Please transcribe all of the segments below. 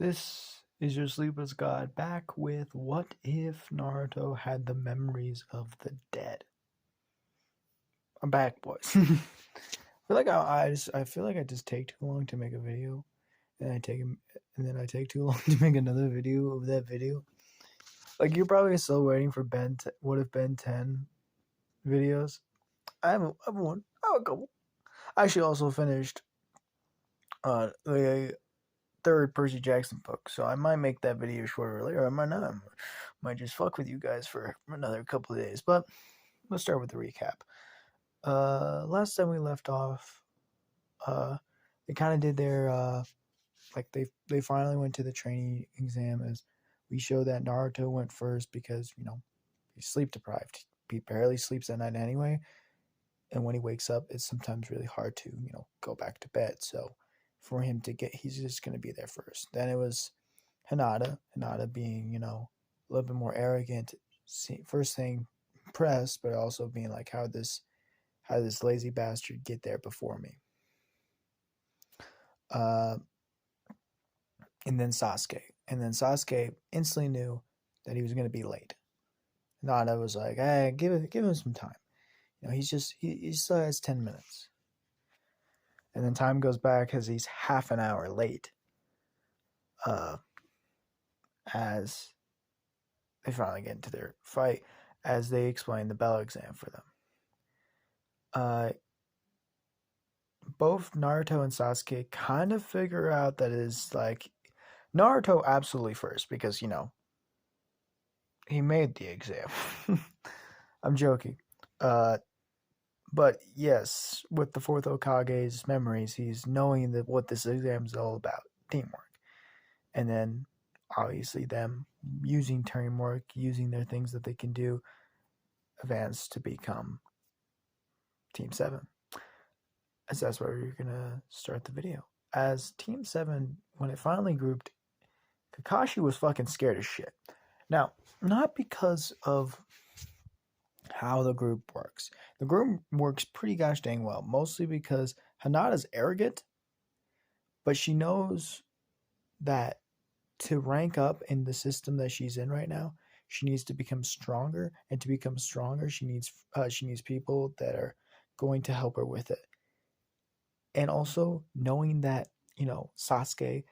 This is your Sleepless God back with What If Naruto Had the Memories of the Dead? I'm back, boys. I feel like I just take too long to make a video, and then I take too long to make another video of that video. Like you're probably still waiting for What If Ben 10 videos. I have one. I have a couple. I actually also finished the third Percy Jackson book, so I might make that video shorter later. I might not. I might just fuck with you guys for another couple of days. But let's start with the recap. Last time we left off, they kind of did their like they finally went to the training exam. As we show that Naruto went first because he's sleep deprived. He barely sleeps at night anyway, and when he wakes up, it's sometimes really hard to go back to bed. So for him to he's just going to be there first. Then it was Hinata being a little bit more arrogant. First thing, impressed, but also being like, how this lazy bastard get there before me? And then Sasuke instantly knew that he was going to be late. Hinata was like, hey, give him some time. He still has 10 minutes. And then time goes back because he's half an hour late. As they finally get into their fight, as they explain the Bell exam for them. Both Naruto and Sasuke kind of figure out that it is like Naruto absolutely first because he made the exam. I'm joking. But yes, with the fourth Hokage's memories, he's knowing that what this exam is all about, teamwork. And then, obviously, them using teamwork, using their things that they can do, advance to become Team 7. As that's where we're going to start the video. As Team 7, when it finally grouped, Kakashi was fucking scared as shit. Now, not because of how the group works. The group works pretty gosh dang well, mostly because Hinata's arrogant, but she knows that to rank up in the system that she's in right now, she needs to become stronger, and to become stronger, she needs people that are going to help her with it. And also knowing that Sasuke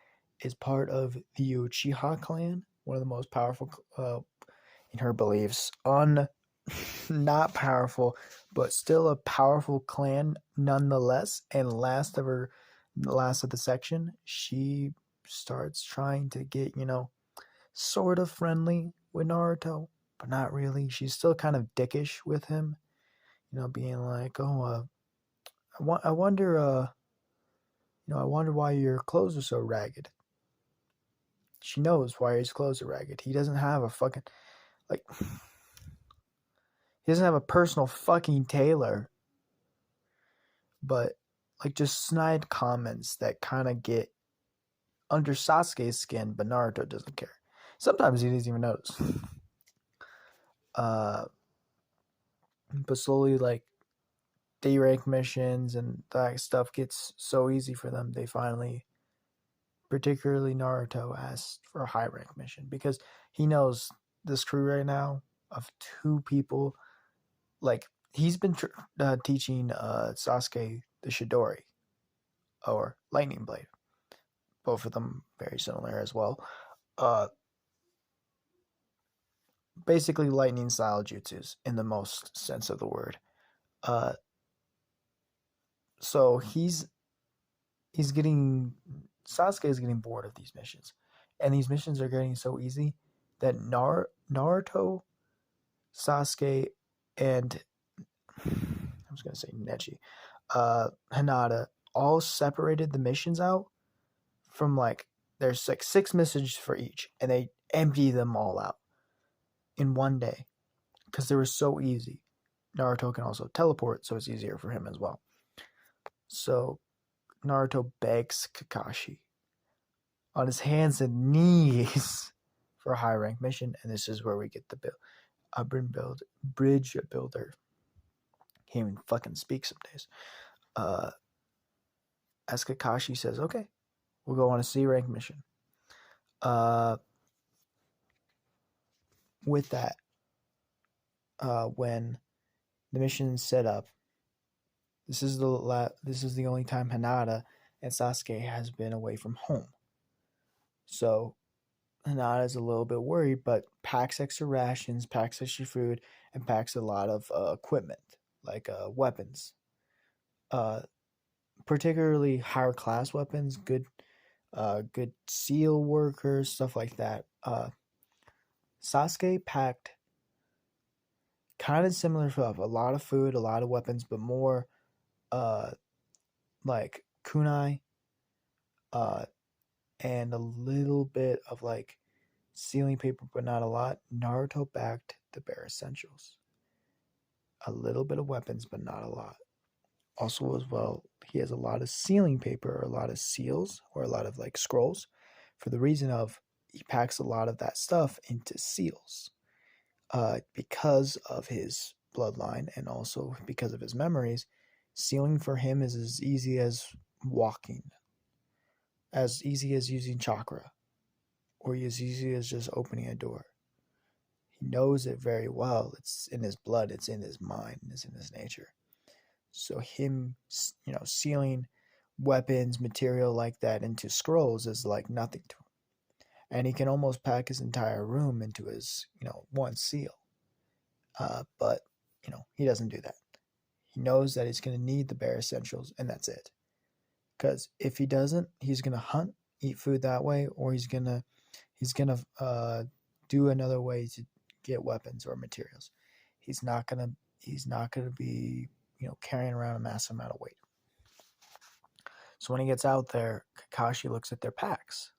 is part of the Uchiha clan, one of the most powerful, in her beliefs, not powerful, but still a powerful clan nonetheless. And last of the section, she starts trying to get sort of friendly with Naruto, but not really. She's still kind of dickish with him, being like, oh, I wonder why your clothes are so ragged. She knows why his clothes are ragged. He doesn't have a fucking he doesn't have a personal fucking tailor. But just snide comments that kind of get under Sasuke's skin, but Naruto doesn't care. Sometimes he doesn't even notice. But slowly, day rank missions and that stuff gets so easy for them. They finally, particularly Naruto, asks for a high rank mission because he knows this crew right now of two people. He's been teaching Sasuke the Chidori, or Lightning Blade. Both of them very similar as well. Basically lightning style jutsus in the most sense of the word. So Sasuke is getting bored of these missions, and these missions are getting so easy that Naruto, Sasuke, and I was gonna say Neji, Hinata all separated the missions out from there's 6 missions for each, and they empty them all out in one day because they were so easy. Naruto can also teleport, so it's easier for him as well. So Naruto begs Kakashi on his hands and knees for a high rank mission, and this is where we get the bridge builder. Can't even fucking speak some days. As Kakashi says, okay, we'll go on a C rank mission. Uh, with that, when the mission is set up, this is the only time Hinata and Sasuke has been away from home. So Hinata's a little bit worried, but packs extra rations, packs extra food, and packs a lot of equipment like weapons, uh, particularly higher class weapons, good seal workers, stuff like that. Sasuke packed kind of similar stuff, a lot of food, a lot of weapons, but more uh, like kunai, uh, and a little bit of like sealing paper, but not a lot. Naruto backed the bare essentials. A little bit of weapons, but not a lot. Also, as well, he has a lot of sealing paper, or a lot of seals, or a lot of like scrolls, for the reason of he packs a lot of that stuff into seals. Because of his bloodline and also because of his memories, sealing for him is as easy as walking, as easy as using chakra, or as easy as just opening a door. He knows it very well. It's in his blood, it's in his mind, it's in his nature. So him, sealing weapons, material like that into scrolls is like nothing to him. And he can almost pack his entire room into his, one seal. But, he doesn't do that. He knows that he's going to need the bare essentials, and that's it. Because if he doesn't, he's going to hunt, eat food that way, or he's gonna do another way to get weapons or materials. He's not gonna be carrying around a massive amount of weight. So when he gets out there, Kakashi looks at their packs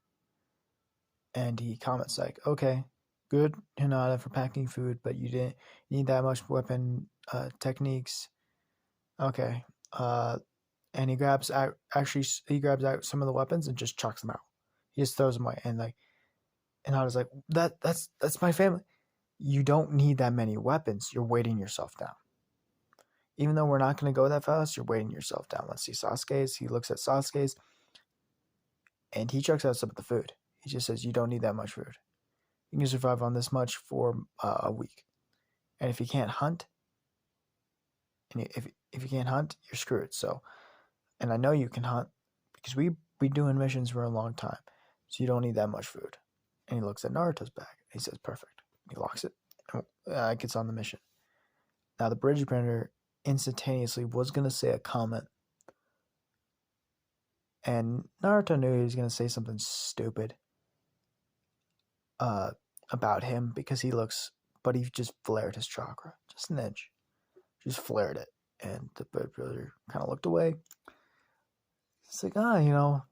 and he comments like, "Okay, good, Hinata, for packing food, but you didn't need that much weapon techniques." Okay, and he grabs out some of the weapons and just chucks them out. He just throws them away, and like, and I was like, that's my family. You don't need that many weapons. You're weighting yourself down. Even though we're not going to go that fast, you're weighting yourself down. Let's see Sasuke's. He looks at Sasuke's and he checks out some of the food. He just says, you don't need that much food. You can survive on this much for a week. And if you can't hunt, and if you can't hunt, you're screwed. So, and I know you can hunt because we've been doing missions for a long time. So you don't need that much food. And he looks at Naruto's bag. He says, perfect. He locks it and gets on the mission. Now, the bridge bender instantaneously was going to say a comment. And Naruto knew he was going to say something stupid about him because but he just flared his chakra. Just an inch. Just flared it. And the bridge builder kind of looked away. It's like,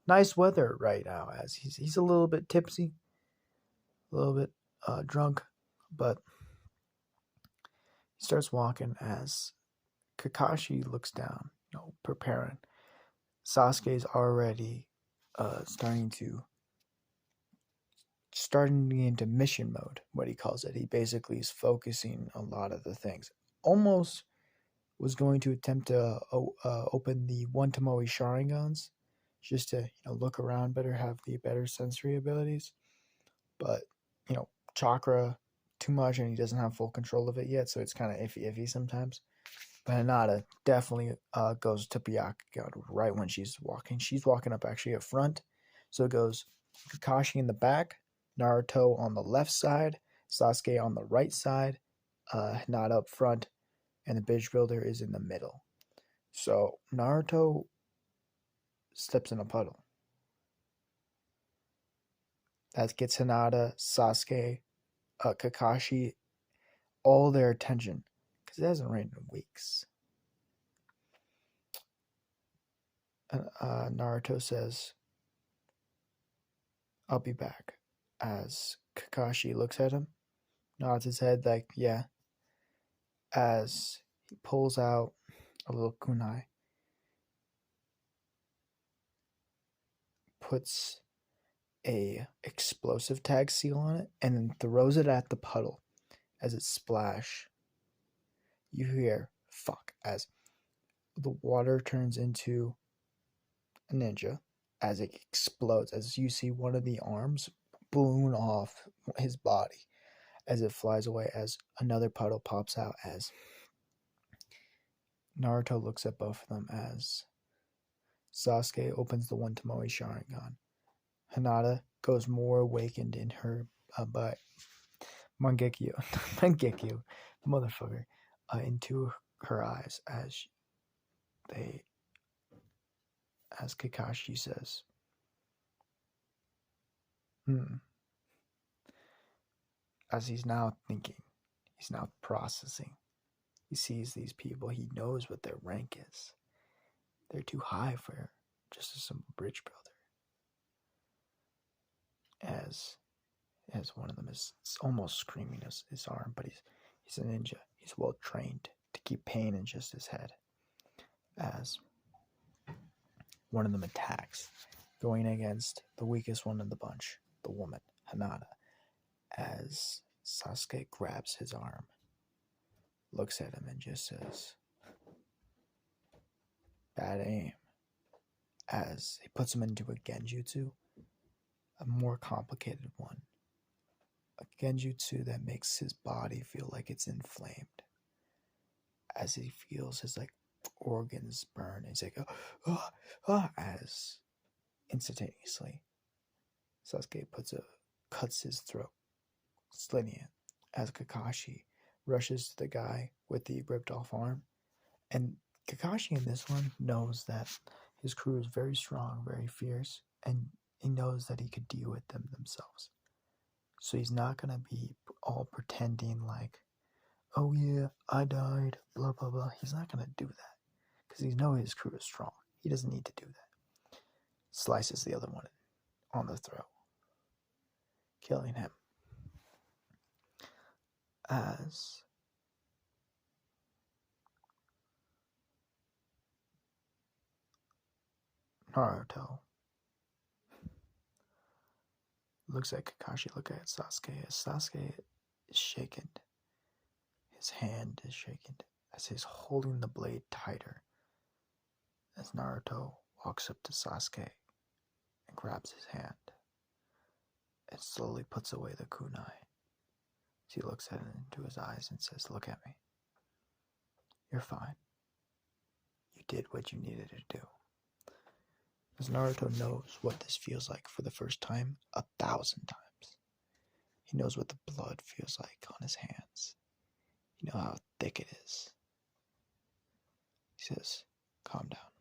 nice weather right now. As he's a little bit tipsy, a little bit drunk, but he starts walking as Kakashi looks down, preparing. Sasuke's already starting into mission mode, what he calls it. He basically is focusing a lot of the things. Almost was going to attempt to open the one Tomoe Sharingans just to look around better, have the better sensory abilities. But chakra too much, and he doesn't have full control of it yet, so it's kind of iffy sometimes. But Hinata definitely goes to Byakugan right when she's walking. She's walking up actually up front. So it goes Kakashi in the back, Naruto on the left side, Sasuke on the right side, Hinata up front, and the bridge builder is in the middle. So Naruto steps in a puddle. That gets Hinata, Sasuke, Kakashi, all their attention because it hasn't rained in weeks. Naruto says, I'll be back. As Kakashi looks at him, nods his head like, yeah. As he pulls out a little kunai, puts a explosive tag seal on it, and then throws it at the puddle. As it splash, you hear fuck as the water turns into a ninja as it explodes, as you see one of the arms balloon off his body as it flies away as another puddle pops out as Naruto looks at both of them as Sasuke opens the one Tomoe Sharingan. Hinata goes more awakened in her but Mangekyo, Mangekyo, motherfucker, into her eyes as Kakashi says, as he's now thinking, he's now processing. He sees these people, he knows what their rank is. They're too high for just a simple bridge builder. As one of them is almost screaming his arm, but he's a ninja. He's well trained to keep pain in just his head. As one of them attacks, going against the weakest one in the bunch, the woman, Hinata, as Sasuke grabs his arm, looks at him and just says, "Bad aim," as he puts him into a genjutsu, a more complicated one. A genjutsu that makes his body feel like it's inflamed. As he feels his organs burn, he's like, as instantaneously Sasuke cuts his throat, slitting it, as Kakashi rushes to the guy with the ripped off arm. And Kakashi in this one knows that his crew is very strong, very fierce, and he knows that he could deal with them themselves. So he's not going to be all pretending like, oh yeah, I died, blah, blah, blah. He's not going to do that because he knows his crew is strong. He doesn't need to do that. Slices the other one on the throat, killing him. As Naruto looks at Kakashi, looks at Sasuke, as Sasuke is shaken. His hand is shaken as he's holding the blade tighter. As Naruto walks up to Sasuke and grabs his hand and slowly puts away the kunai. He looks at him into his eyes and says, "Look at me. You're fine. You did what you needed to do." As Naruto knows what this feels like for the first time 1,000 times. He knows what the blood feels like on his hands. You know how thick it is. He says, "Calm down.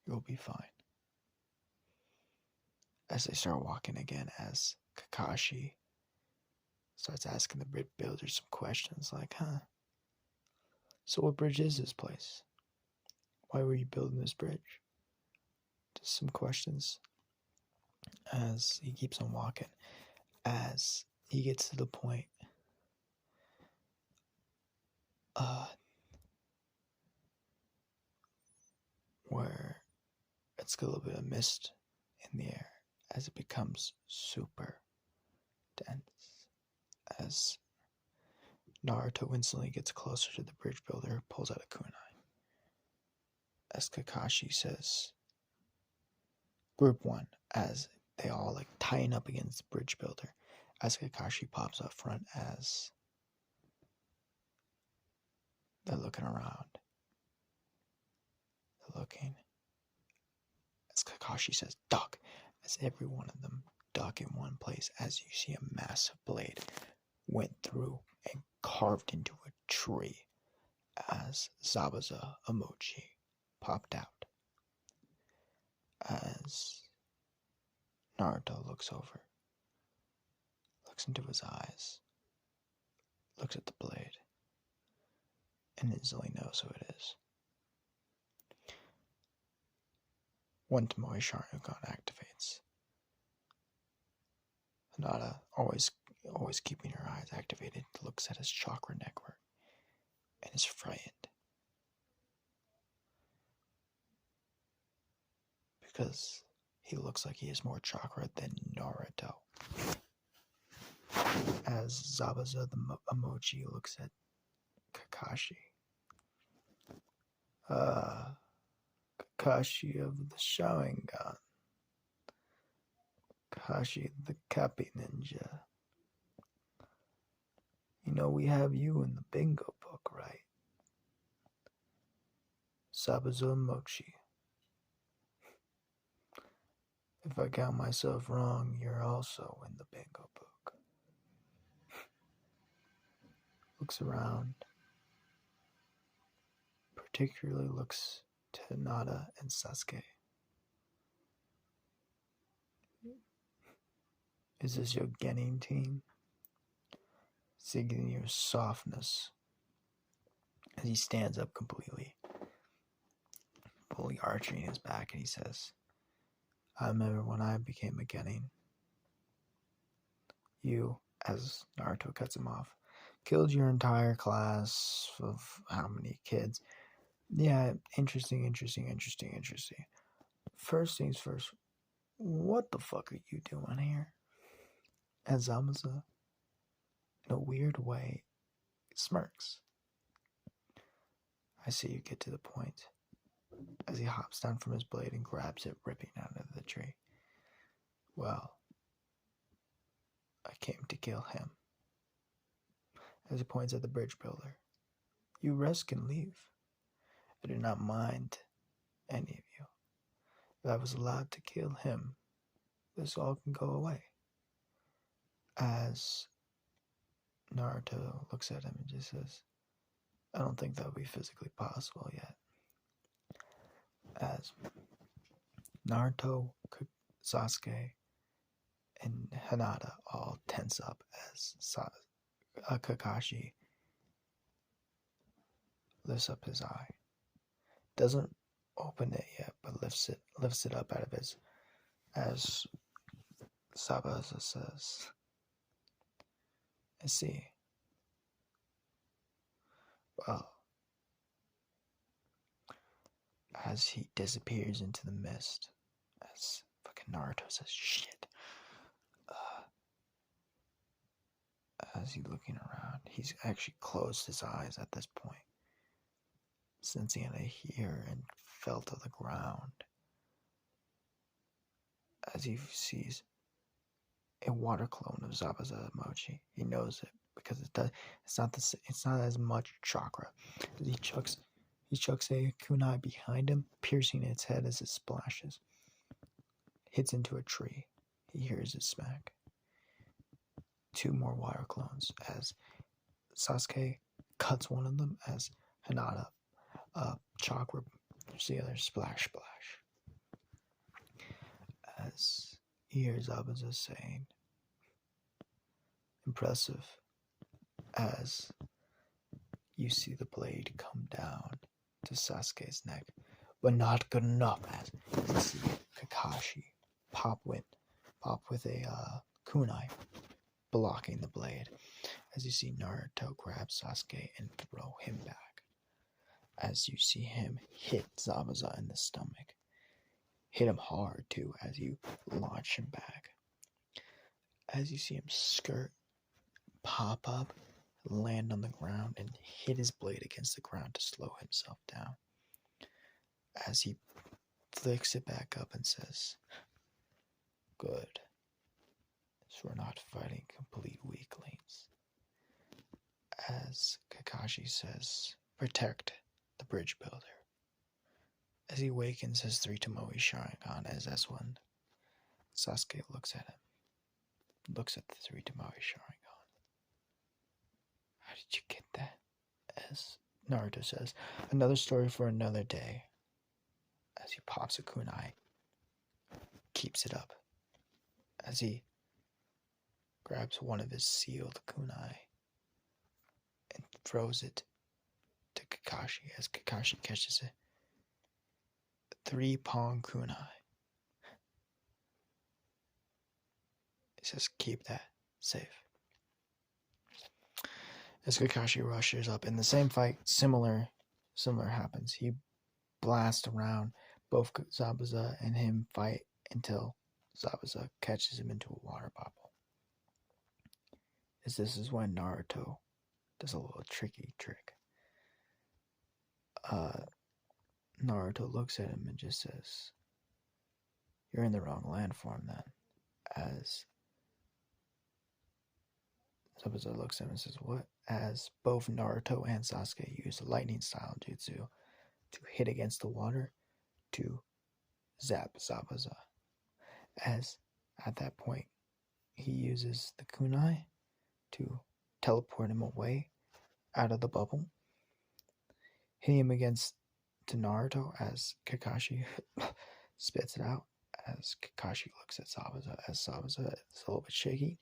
You'll be fine." As they start walking again, as Kakashi starts asking the bridge builder some questions like, so what bridge is this place? Why were you building this bridge? Just some questions as he keeps on walking. As he gets to the point where it's got a little bit of mist in the air as it becomes super dense. As Naruto instantly gets closer to the bridge builder, pulls out a kunai. As Kakashi says, "Group 1," as they all tying up against the bridge builder. As Kakashi pops up front as they're looking around. They're looking. As Kakashi says, "Duck," as every one of them duck in one place as you see a massive blade went through and carved into a tree as Zabuza emoji popped out. As Naruto looks over, looks into his eyes, looks at the blade, and instantly knows who it is. One Tomoe Sharingan activates. Hinata, always keeping her eyes activated, looks at his chakra network and is frightened. Because he looks like he has more chakra than Naruto. As Zabuza the emoji looks at Kakashi. Kakashi of the Sharingan. Kakashi the Cappy Ninja. You know we have you in the bingo book, right? Sabazo Mochi. If I count myself wrong, you're also in the bingo book. Looks around. Particularly looks to Hinata and Sasuke. Is this your Genin team? Seeing your softness as he stands up completely, fully arching his back, and he says, I remember when I became a Genin. You, as Naruto cuts him off, killed your entire class of how many kids? Yeah, interesting. First things first, what the fuck are you doing here? As Zamaza, in a weird way, smirks. I see you get to the point. As he hops down from his blade and grabs it, ripping out of the tree. Well, I came to kill him. As he points at the bridge builder. You rest and leave. I do not mind any of you. If I was allowed to kill him, this all can go away. As Naruto looks at him and just says, I don't think that would be physically possible yet. As Naruto, Sasuke, and Hinata all tense up as Kakashi lifts up his eye. Doesn't open it yet, but lifts it up out of his, as Sabaza says, I see. Well, as he disappears into the mist, as fucking Naruto says, shit. As he's looking around, he's actually closed his eyes at this point, since he had to hear and fell to the ground. As he sees a water clone of Zabuza Mochi, he knows it because it does. It's not as much chakra. As he chucks a kunai behind him, piercing its head as it splashes. Hits into a tree. He hears it smack. 2 more water clones as Sasuke cuts one of them as Hinata chakra the other splash. As he hears Zabuza saying, impressive, as you see the blade come down to Sasuke's neck, but not good enough, as you see Kakashi pop with a kunai, blocking the blade, as you see Naruto grab Sasuke and throw him back, as you see him hit Zabuza in the stomach, hit him hard too, as you launch him back, as you see him skirt, pop up, land on the ground, and hit his blade against the ground to slow himself down, as he flicks it back up and says, good. So we're not fighting complete weaklings. As Kakashi says, protect the bridge builder. As he awakens his 3 Tomoe Sharingan as S1, Sasuke looks at him. Looks at the 3 Tomoe Sharingan. How did you get that? As Naruto says, another story for another day. As he pops a kunai, keeps it up. As he grabs one of his sealed kunai and throws it to Kakashi as Kakashi catches it. 3-prong kunai. He says, keep that safe. As Kakashi rushes up in the same fight, similar happens. He blasts around. Both Zabuza and him fight until Zabuza catches him into a water bubble. As this is when Naruto does a little tricky trick. Naruto looks at him and just says, you're in the wrong landform then. as Zabuza looks at him and says, "What?" As both Naruto and Sasuke use lightning style jutsu to hit against the water to zap Zabuza. As at that point, he uses the kunai to teleport him away out of the bubble, hitting him against to Naruto as Kakashi spits it out. As Kakashi looks at Zabuza, as Zabuza is a little bit shaky,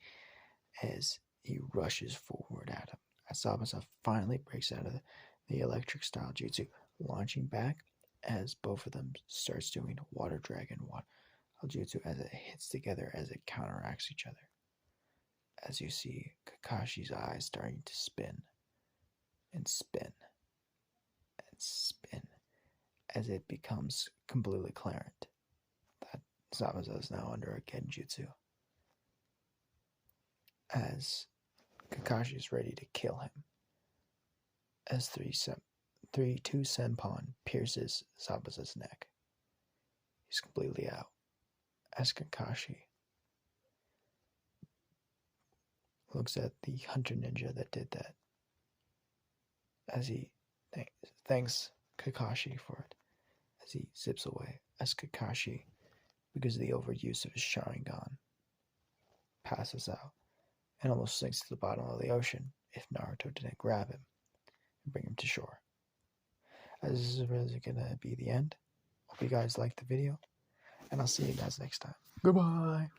as he rushes forward at him. As Zabuza finally breaks out of the electric style jutsu, launching back as both of them starts doing water dragon water jutsu as it hits together as it counteracts each other. As you see Kakashi's eyes starting to spin and spin and spin as it becomes completely clearant that Zabuza is now under a genjutsu. As Kakashi is ready to kill him, as two senpon pierces Zabuza's neck. He's completely out. As Kakashi looks at the hunter ninja that did that, as he thanks Kakashi for it, as he zips away, as Kakashi, because of the overuse of his Sharingan, passes out and almost sinks to the bottom of the ocean if Naruto didn't grab him and bring him to shore. As this is really gonna be the end. Hope you guys liked the video, and I'll see you guys next time. Goodbye!